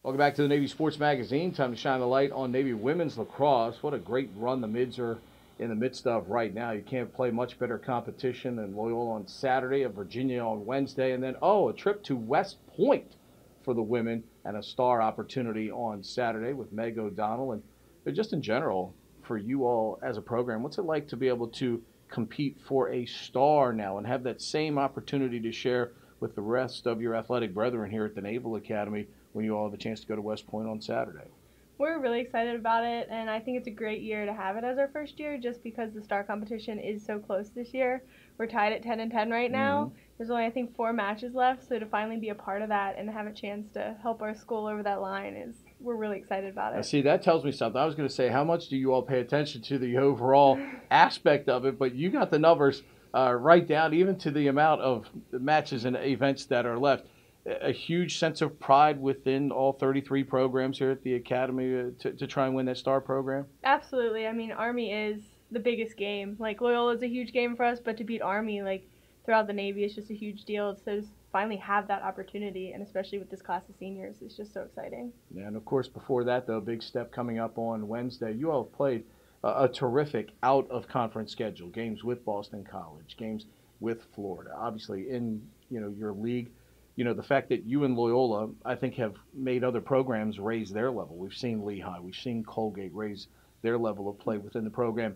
Welcome back to the Navy Sports Magazine. Time to shine the light on Navy women's lacrosse. What a great run the Mids are in the midst of right now. You can't play much better competition than Loyola on Saturday, of Virginia on Wednesday, and then, a trip to West Point for the women and a star opportunity on Saturday with Meg O'Donnell. And just in general, for you all as a program, what's it like to be able to compete for a star now and have that same opportunity to share with the rest of your athletic brethren here at the Naval Academy when you all have a chance to go to West Point on Saturday? We're really excited about it, and I think it's a great year to have it as our first year just because the star competition is so close this year. We're tied at 10-10 right now. There's only, I think, 4 matches left, so to finally be a part of that and have a chance to help our school over that line we're really excited about it. Now, see, that tells me something. I was going to say, how much do you all pay attention to the overall aspect of it, but you got the numbers right down, even to the amount of matches and events that are left. A huge sense of pride within all 33 programs here at the Academy to try and win that star program? Absolutely. I mean, Army is the biggest game. Like, Loyola is a huge game for us, but to beat Army, like, throughout the Navy is just a huge deal. So to finally have that opportunity, and especially with this class of seniors, it's just so exciting. Yeah, and, of course, before that, though, big step coming up on Wednesday. You all have played a terrific out-of-conference schedule, games with Boston College, games with Florida. Obviously, in, your league, the fact that you and Loyola, I think, have made other programs raise their level. We've seen Lehigh, we've seen Colgate raise their level of play within the program.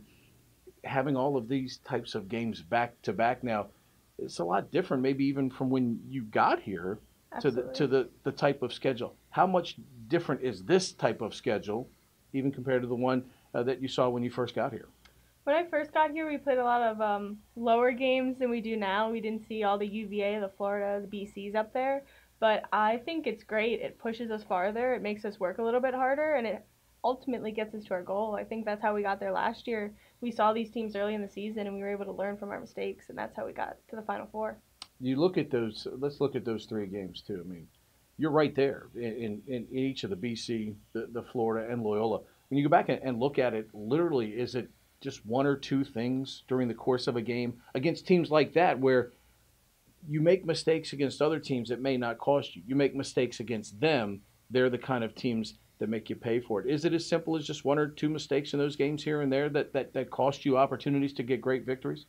Having all of these types of games back to back now, it's a lot different, maybe even from when you got here to the type of schedule. How much different is this type of schedule, even compared to the one that you saw when you first got here? When I first got here, we played a lot of lower games than we do now. We didn't see all the UVA, the Florida, the BCs up there. But I think it's great. It pushes us farther. It makes us work a little bit harder, and it ultimately gets us to our goal. I think that's how we got there last year. We saw these teams early in the season, and we were able to learn from our mistakes, and that's how we got to the Final Four. You look at those. Let's look at those 3 games too. I mean, you're right there in each of the BC, the Florida, and Loyola. When you go back and look at it, literally, is it just 1 or 2 things during the course of a game against teams like that where you make mistakes against other teams that may not cost you? You make mistakes against them, they're the kind of teams that make you pay for it. Is it as simple as just 1 or 2 mistakes in those games here and there that cost you opportunities to get great victories?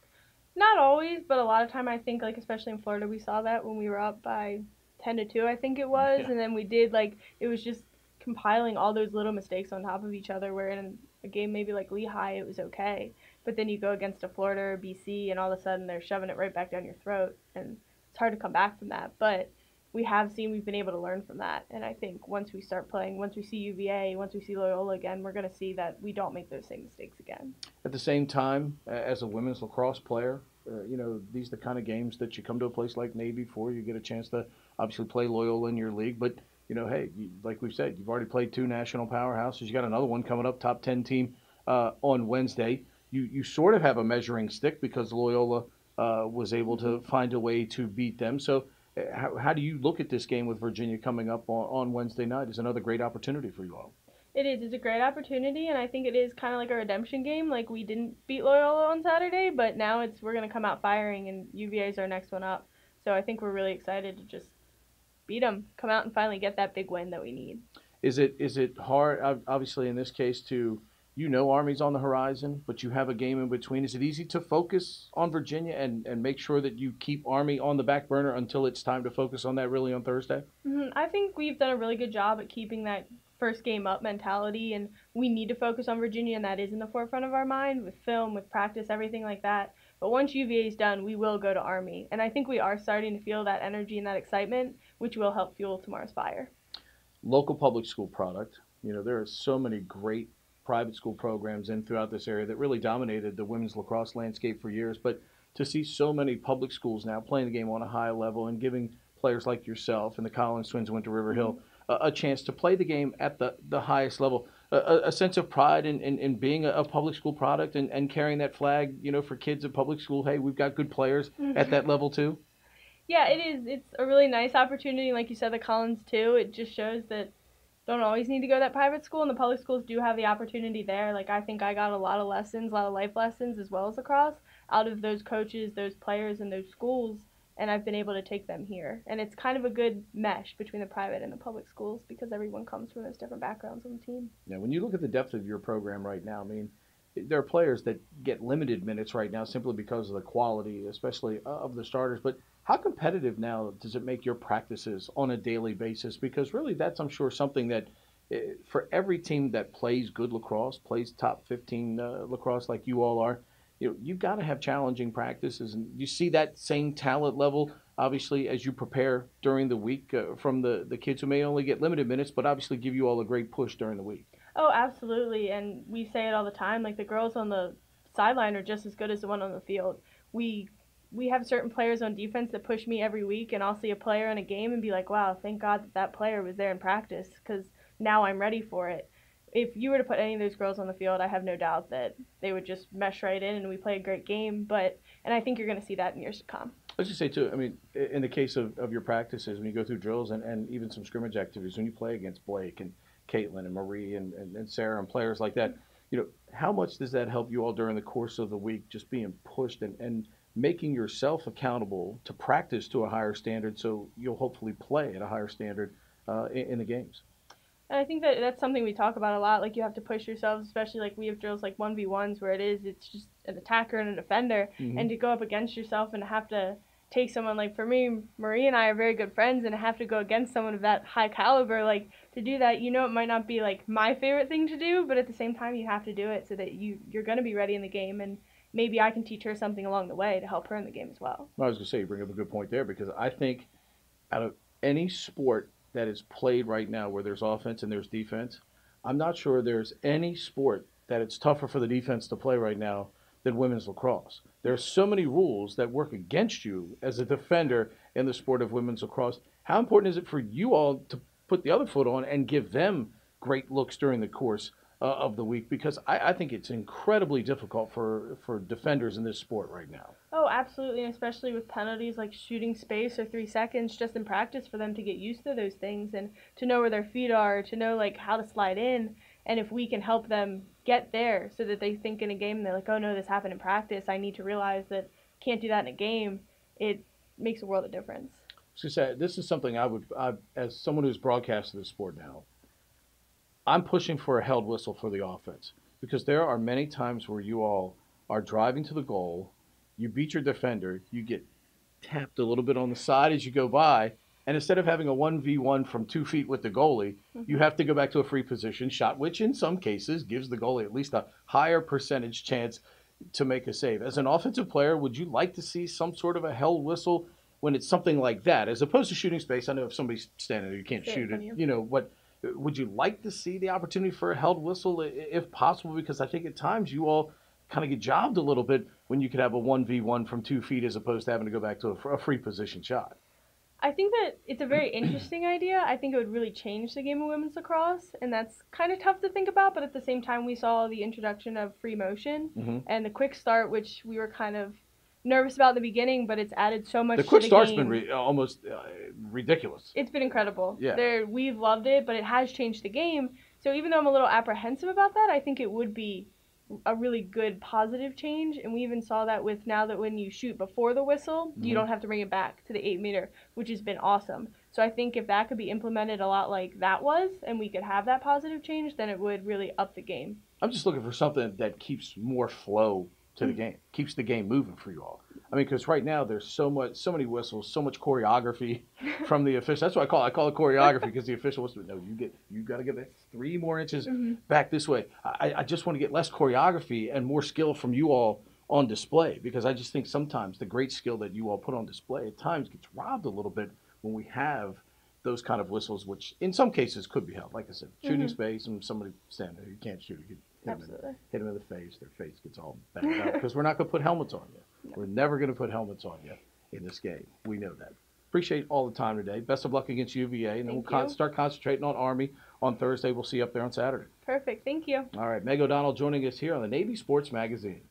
Not always, but a lot of time I think, like, especially in Florida, we saw that when we were up by 10-2, I think it was, and then we did, like, it was just compiling all those little mistakes on top of each other, where in a game maybe like Lehigh, it was okay, but then you go against a Florida or BC, and all of a sudden they're shoving it right back down your throat, and it's hard to come back from that. But we've been able to learn from that, and I think once we start playing, once we see UVA, once we see Loyola again, we're going to see that we don't make those same mistakes again. At the same time, as a women's lacrosse player, these are the kind of games that you come to a place like Navy for. You get a chance to obviously play Loyola in your league, but hey, like we've said, you've already played 2 national powerhouses. You got another one coming up, top 10 team on Wednesday. You sort of have a measuring stick because Loyola was able to find a way to beat them. So how do you look at this game with Virginia coming up on Wednesday night? It's another great opportunity for you all. It is. It's a great opportunity, and I think it is kind of like a redemption game. Like, we didn't beat Loyola on Saturday, but now we're going to come out firing, and UVA is our next one up. So I think we're really excited to just beat them, come out and finally get that big win that we need. Is it hard, obviously in this case, Army's on the horizon, but you have a game in between. Is it easy to focus on Virginia and make sure that you keep Army on the back burner until it's time to focus on that really on Thursday? I think we've done a really good job at keeping that first game up mentality, and we need to focus on Virginia, and that is in the forefront of our mind with film, with practice, everything like that. But once UVA is done, we will go to Army, and I think we are starting to feel that energy and that excitement, which will help fuel tomorrow's fire. Local public school product. There are so many great private school programs in throughout this area that really dominated the women's lacrosse landscape for years. But to see so many public schools now playing the game on a high level and giving players like yourself and the Collins twins who went to River Hill a chance to play the game at the highest level, a sense of pride in being a public school product and carrying that flag, for kids at public school. Hey, we've got good players at that level too. Yeah, it is. It's a really nice opportunity. Like you said, the Collins too. It just shows that don't always need to go to that private school, and the public schools do have the opportunity there. Like, I think I got a lot of lessons, a lot of life lessons, as well as lacrosse, out of those coaches, those players, and those schools. and I've been able to take them here. And it's kind of a good mesh between the private and the public schools because everyone comes from those different backgrounds on the team. Yeah, when you look at the depth of your program right now, I mean, there are players that get limited minutes right now simply because of the quality, especially of the starters. But how competitive now does it make your practices on a daily basis? Because really, that's, I'm sure, something that for every team that plays good lacrosse, plays top 15 lacrosse like you all are, you've got to have challenging practices. And you see that same talent level, obviously, as you prepare during the week from the kids who may only get limited minutes, but obviously give you all a great push during the week. Oh, absolutely. And we say it all the time. Like, the girls on the sideline are just as good as the one on the field. We have certain players on defense that push me every week, and I'll see a player in a game and be like, wow, thank God that player was there in practice because now I'm ready for it. If you were to put any of those girls on the field, I have no doubt that they would just mesh right in and we play a great game. And I think you're going to see that in years to come. Let's just say, too, I mean, in the case of your practices, when you go through drills and even some scrimmage activities, when you play against Blake and Caitlin and Marie and Sarah and players like that, how much does that help you all during the course of the week, just being pushed and making yourself accountable to practice to a higher standard so you'll hopefully play at a higher standard in the games? And I think that that's something we talk about a lot. Like, you have to push yourselves, especially like we have drills like 1v1s where it's just an attacker and a defender. Mm-hmm. And to go up against yourself and have to take someone like, for me, Marie and I are very good friends, and have to go against someone of that high caliber, like, to do that, it might not be like my favorite thing to do, but at the same time you have to do it so that you're going to be ready in the game, and maybe I can teach her something along the way to help her in the game as well. I was going to say, you bring up a good point there, because I think out of any sport that is played right now where there's offense and there's defense, I'm not sure there's any sport that it's tougher for the defense to play right now than women's lacrosse. There are so many rules that work against you as a defender in the sport of women's lacrosse. How important is it for you all to put the other foot on and give them great looks during the course of the week? Because I think it's incredibly difficult for defenders in this sport right now. Oh, absolutely, and especially with penalties like shooting space or 3 seconds just in practice, for them to get used to those things and to know where their feet are, to know like how to slide in. And if we can help them get there so that they think in a game, they're like, oh no, this happened in practice, I need to realize that I can't do that in a game, it makes a world of difference. So this is something I as someone who's broadcasted this sport now, I'm pushing for a held whistle for the offense, because there are many times where you all are driving to the goal, you beat your defender, you get tapped a little bit on the side as you go by, and instead of having a 1v1 from 2 feet with the goalie, you have to go back to a free position shot, which in some cases gives the goalie at least a higher percentage chance to make a save. As an offensive player, would you like to see some sort of a held whistle when it's something like that, as opposed to shooting space? I know if somebody's standing there, you can't shoot it, what. Would you like to see the opportunity for a held whistle if possible? Because I think at times you all kind of get jobbed a little bit when you could have a 1v1 from 2 feet as opposed to having to go back to a free position shot. I think that it's a very interesting idea. I think it would really change the game of women's lacrosse, and that's kind of tough to think about, but at the same time we saw the introduction of free motion and the quick start, which we were kind of nervous about in the beginning, but it's added so much to the game. The quick start's been almost ridiculous. It's been incredible. Yeah. We've loved it, but it has changed the game. So even though I'm a little apprehensive about that, I think it would be a really good positive change. And we even saw that with now that when you shoot before the whistle, you don't have to bring it back to the 8-meter, which has been awesome. So I think if that could be implemented a lot like that was, and we could have that positive change, then it would really up the game. I'm just looking for something that keeps more flow to the game, keeps the game moving for you all. I mean, because right now there's so many whistles, so much choreography from the official. That's what I call it choreography, because the official wants to know you got to get that 3 more inches back this way. I just want to get less choreography and more skill from you all on display, because I just think sometimes the great skill that you all put on display at times gets robbed a little bit when we have those kind of whistles, which in some cases could be held. Like I said, shooting space and somebody standing there, you can't shoot. You hit them in the face, their face gets all banged up, because we're not going to put helmets on you. No. We're never going to put helmets on you in this game. We know that. Appreciate all the time today. Best of luck against UVA, and then we'll start concentrating on Army on Thursday. We'll see you up there on Saturday. Perfect. Thank you. All right. Meg O'Donnell joining us here on the Navy Sports Magazine.